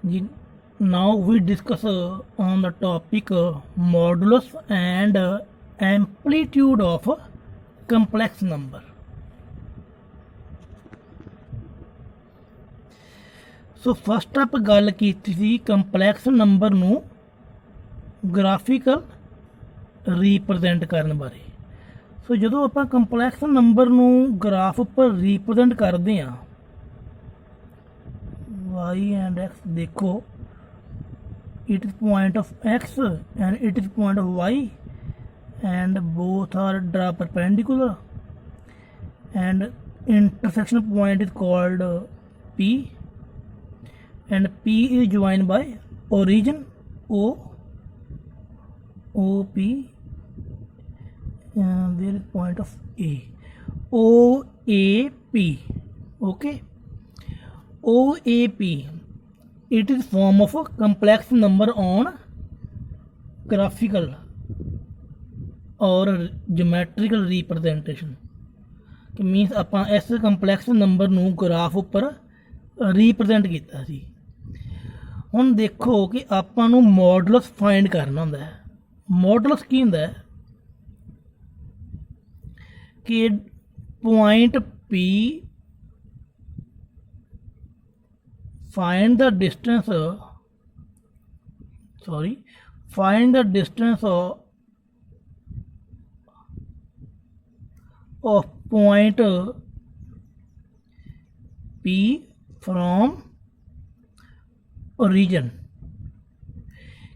Ji, now we discuss on the topic modulus and amplitude of complex number. So first ਆਪਾਂ ਗੱਲ ਕੀਤੀ ਸੀ complex number ਨੂੰ graphical represent ਕਰਨ ਬਾਰੇ। ਸੋ ਜਦੋਂ ਆਪਾਂ ਕੰਪਲੈਕਸ ਨੰਬਰ ਨੂੰ ਗ੍ਰਾਫ ਉੱਪਰ ਰੀਪ੍ਰਜੈਂਟ ਕਰਦੇ ਹਾਂ y and x, देखो it is point of x and it is point of y and both are draw perpendicular and intersection point is called P and P is joined by origin OP, there is point of A, OAP, okay. OAP, it is form of a complex number on graphical or geometrical representation। ਕਿ means ਆਪਾਂ ਇਸ complex number ਨੂੰ graph ਉੱਪਰ represent ਕੀਤਾ ਸੀ। ਹੁਣ ਦੇਖੋ ਕਿ ਆਪਾਂ ਨੂੰ ਮੋਡੂਲਸ ਫਾਈਂਡ ਕਰਨਾ ਹੁੰਦਾ ਹੈ। ਮੋਡੂਲਸ ਕੀ ਹੁੰਦਾ ਹੈ ਕਿ point P find the distance of point P from origin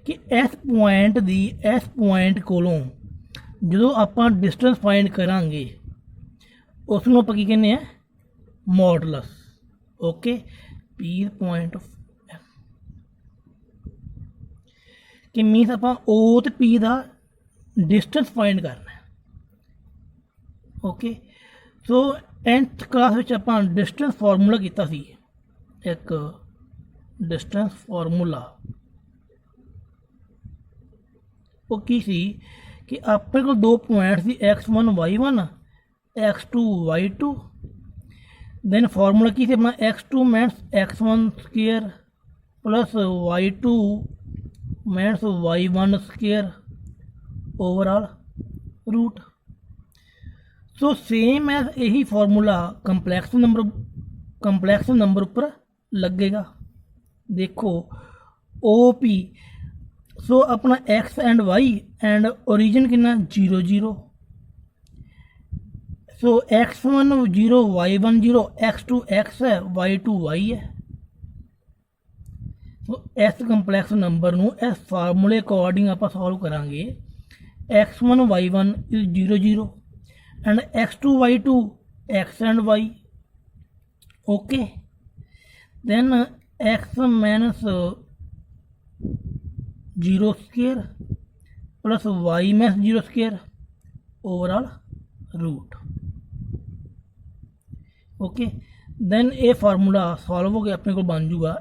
कि इस पॉइंट दी इस पॉइंट कोलों जो ਆਪਾਂ डिस्टेंस फाइंड करांगे उसनों ਆਪਾਂ ਕੀ ਕਹਿੰਦੇ ਆ modulus. Okay, P point of कि मीनस आप O तो P का डिस्टेंस फाइंड करना है। ओके, सो 10th क्लास में आप डिस्टेंस फॉर्मूला किया सी, एक डिस्टेंस फॉर्मूला वो की सी कि अपने को दो पॉइंट सी x1 y1 x2 y2, then formula की थी अपना x2 minus x1 square plus y2 minus y1 square overall root. So same as यही फॉर्मूला कंप्लैक्स नंबर ऊपर लगेगा। देखो OP, सो अपना x and y and origin कितना 0 0, सो x1 0 y1 0 x2 x है y2 y है। सो इस कंपलैक्स नंबर नू इस फार्मूले अकॉर्डिंग आप सॉल्व करांगे। x1 y1 is 0 0 and x2 y2 x and y। Okay, then x minus 0 square plus y minus 0 square overall root. Okay, then ये formula solve हो गया, अपने को बन जूगा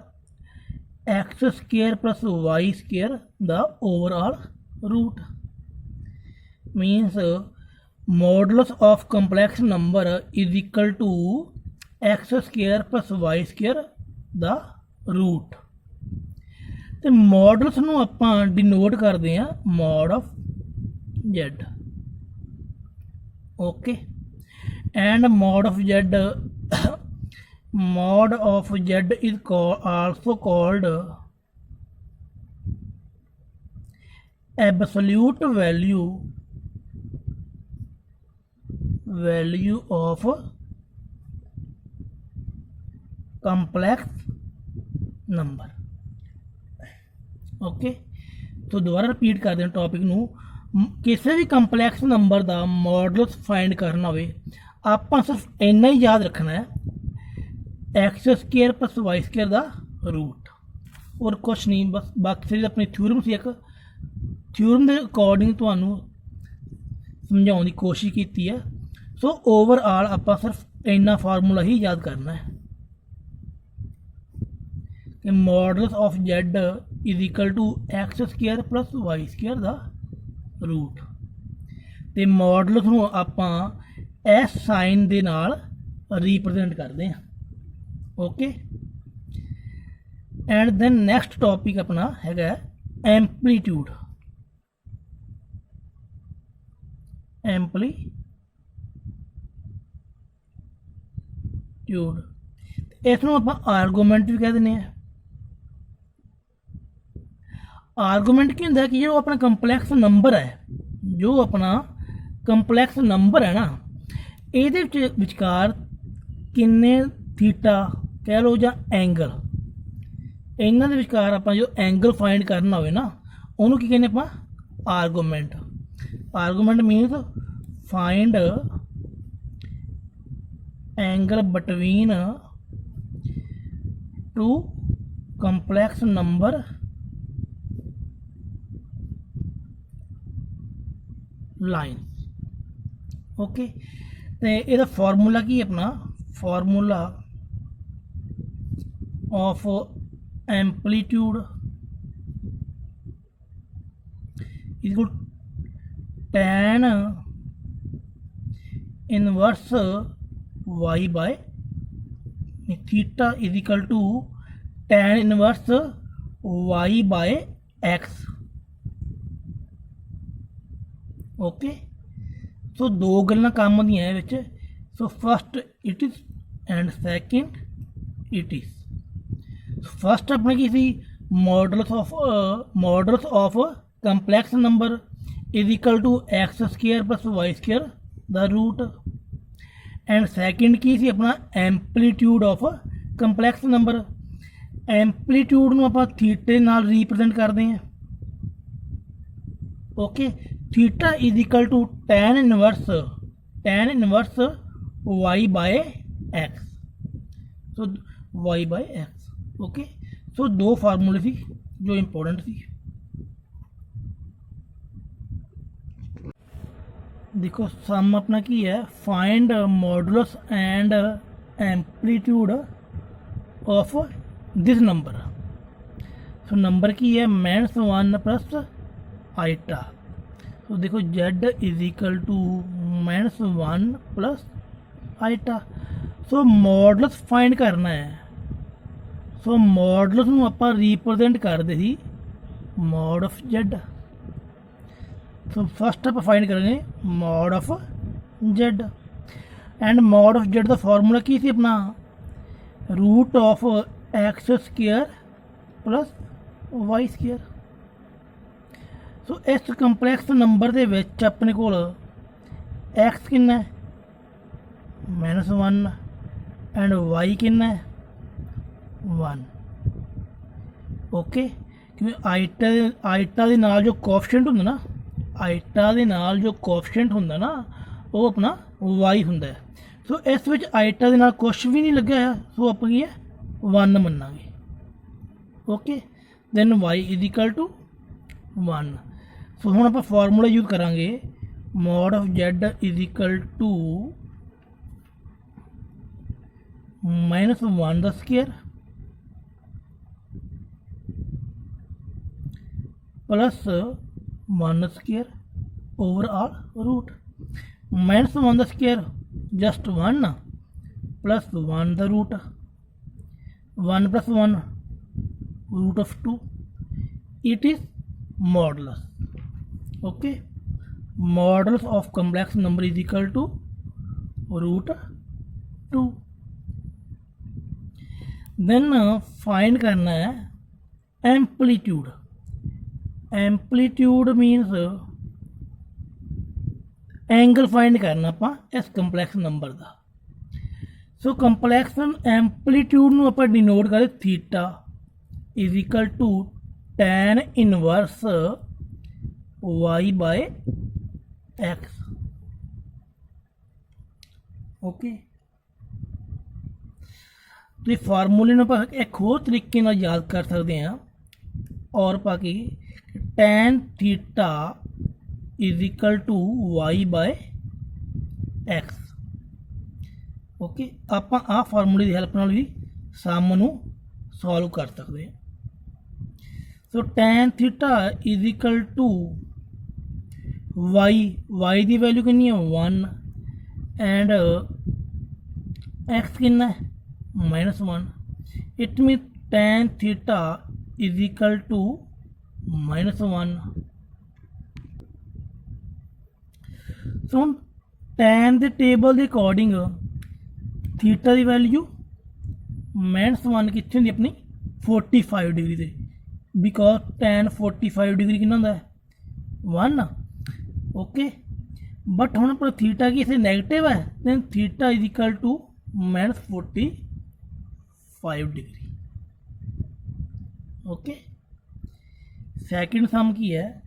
X square plus Y square the overall root. Means modulus of complex number is equal to x square plus Y square the root. तो modulus नूं आपां डिनोट करते हैं mod of Z. Okay, and mod of z is also called absolute value of complex number। Okay, तो दोबारा repeat कर दें topic नूं। किसी भी कंपलैक्स नंबर का मॉडुलस फाइंड करना हो आप सिर्फ इन्ना ही याद रखना है x square plus Y square का रूट, और कुछ नहीं। बस बाकी सारी अपनी थ्योरम से एक थ्योरम के अकॉर्डिंग तो समझाने की कोशिश की है। सो ओवरऑल आप सिर्फ इन्ना फार्मूला ही याद करना है कि modulus of z is equal to x square plus Y square का रूट। तो मॉडुलस नूं आपां इस साइन दे नाल रीप्रजेंट करते हैं। Okay, and then next topic अपना हैगा एम्पलीट्यूड। एम्पलीट्यूड इसनों आप आर्गूमेंट भी कह देने हैं। आर्गूमेंट की होंगे कि जो अपना कंपलैक्स नंबर है, जो अपना कंपलैक्स नंबर है ना, ये विचकार किन्ने थीटा कह लो या एंगल, इन्हों के विचकार आप जो एंगल फाइंड करना हो ना, उन्होंने की कहने आप argument. Argument means find angle between two complex number line. Okay, तो यदा फॉर्मूला की अपना formula of amplitude equal tan inverse y by theta is equal to tan inverse y by x। Okay, so दो गल्लां काम दियां विच। So first it is and second it is. First अपने की सी modulus of complex number is equal to x square plus Y square the root. And second की सी अपना amplitude of complex number. Amplitude नूं आपां थीटे नाल रिप्रजेंट करते हैं। Okay, theta is equal to tan inverse Y by X. So Y by X. Okay, so दो फार्मूले सी जो इंपॉर्टेंट सी। देखो सम अपना की है find modulus and amplitude of this number. So number की है -1 प्लस आइटा। तो देखो z is equal to -1 plus iota. So modulus find करना है। सो मॉडल्स नूं आपां रिप्रजेंट करते सी mod of z। So first आप फाइंड करेंगे mod of z। And mod of z का फॉर्मूला की सी अपना root of X square plus Y square. So इस कंपलैक्स नंबर के विच अपने कोल एक्स कितना है -1 एंड वाई कितना है 1। ओके, क्योंकि आइटा दे नाल जो कोएफिशिएंट हुंदा ना, आइटा दे नाल जो कोएफिशिएंट हुंदा ना, वो अपना वाई हुंदा है। सो इस विच आइटा दे नाल कुछ भी नहीं लग्या है, सो आप की 1 मन्नांगे। Okay, then Y is equal to 1। So हुण आप फॉर्मूला यूज करांगे mod of z is equal to -1 the square plus 1 square overall root. -1 the square just 1 plus 1 the root. 1 plus 1 root of 2। It is modulus. Okay, modulus of complex number is equal to root 2। Then find करना है amplitude. Amplitude means angle find करना आप इस complex number का। सो complex amplitude नूं आपां denote करें theta is equal to tan inverse y by x। Okay, तो ये फार्मूले में आप एक होर तरीके नाल याद कर सकते हैं और बाकी tan theta is equal to y by x। Okay, आप आ फार्मूले की हेल्प नाल भी सम नूं सॉल्व कर सकते हैं। So tan theta is equal to y की वैल्यू कितनी है 1 एंड x कितना है -1। It mean tan theta is equal to -1। So हम tan के टेबल के अकॉर्डिंग थीटा की वैल्यू -1 कितने होंगी अपनी 45 डिग्री से, बिकॉज tan 45 डिग्री कितना होंदा है 1। ओके, बट हम अपना थीटा की इसे नैगेटिव है, then theta is equal to -45 degree. Okay, second sum की है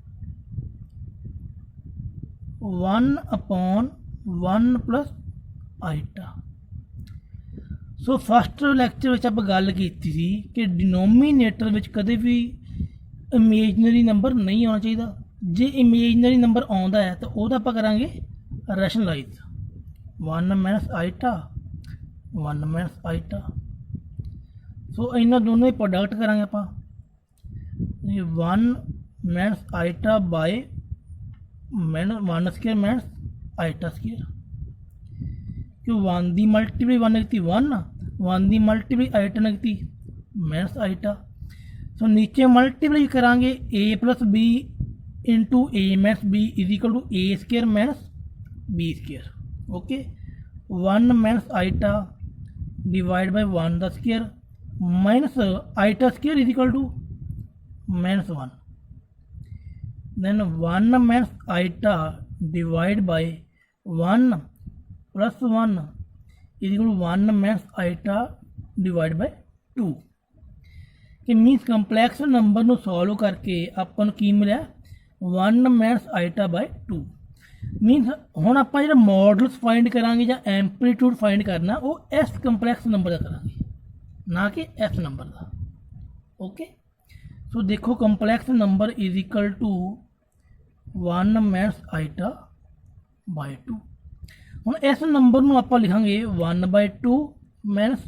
1/1 plus iota. So first lecture में आप गल की थी कि डिनोमीनेटर में कदे भी इमेजनरी नंबर नहीं आना चाहिए। जे इमेजनरी नंबर आता है तो वह आप करा rationalise 1 minus iota 1 minus iota. So इन्होंने दोनों प्रोडक्ट करा आप 1 minus iota by 1 square minus iota square, क्यों 1 की मल्टीप्लाई 1 लगती 1, 1 की मल्टीप्लाई आइटा लगती माइनस आइटा। सो नीचे मल्टीप्लाई करा A plus B into A minus B is equal to A square minus B square. Okay, 1 minus iota divide by 1 the square minus iota square is equal to -1। Then 1 minus iota divide by 1 plus 1 is equal to 1 minus iota divide by 2। कि means complex number को solve करके अपन की मिला 1 minus iota by 2। मीनस हुण आपां जिहड़ा models find करांगे या एम्पलीट्यूड फाइंड करना वो इस कंपलैक्स नंबर का करांगे, ना कि इस नंबर का। ओके, सो देखो complex number is equal to 1 minus iota by 2। हुण इस नंबर को आपां लिखांगे 1 बाय 2 माइनस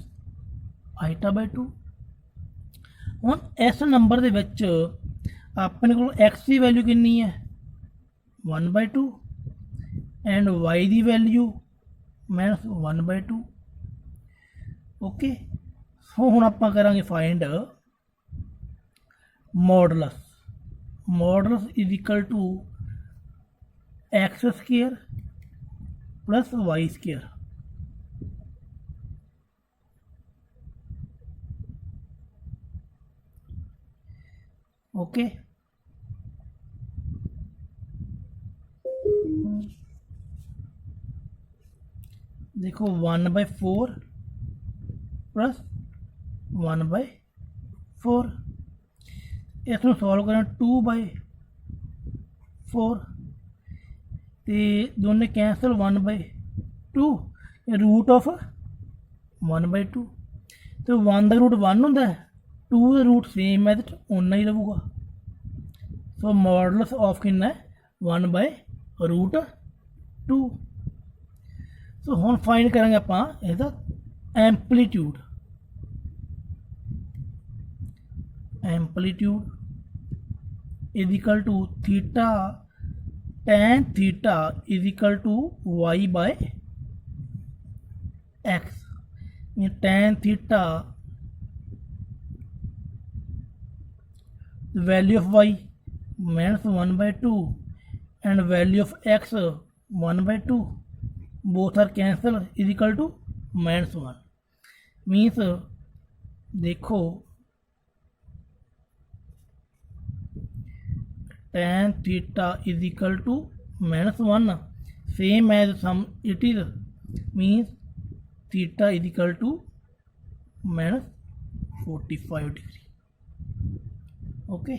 आइटा बाय 2। हुण इस नंबर दे विच अपने को एक्स की वैल्यू कितनी है 1 बाय 2 एंड वाई की वैल्यू माइनस 1 बाय 2। ओके, सो हुण आपां करांगे find modulus. Modulus is equal to x square plus Y square. Okay, देखो 1 बाय 4 प्लस 1 बाय 4, इसमें सॉल्व करें 2 बाय 4 तो दोनों cancel 1 by 2 root of 1 by 2। तो 1 का रूट 1 होंगे, 2 का रूट सेम है तो उन्ना ही रहूगा। सो मॉडलस ऑफ कितना है 1 बाय रूट 2। सो हुण फाइंड करांगे आपां इसदा amplitude. Amplitude is equal to theta tan theta is equal to y by x. tan theta value of y minus 1 by 2 and value of x 1 by 2 both are cancel is equal to -1। Means देखो tan theta is equal to -1 same as some it is, means theta is equal to -45 degree. Okay.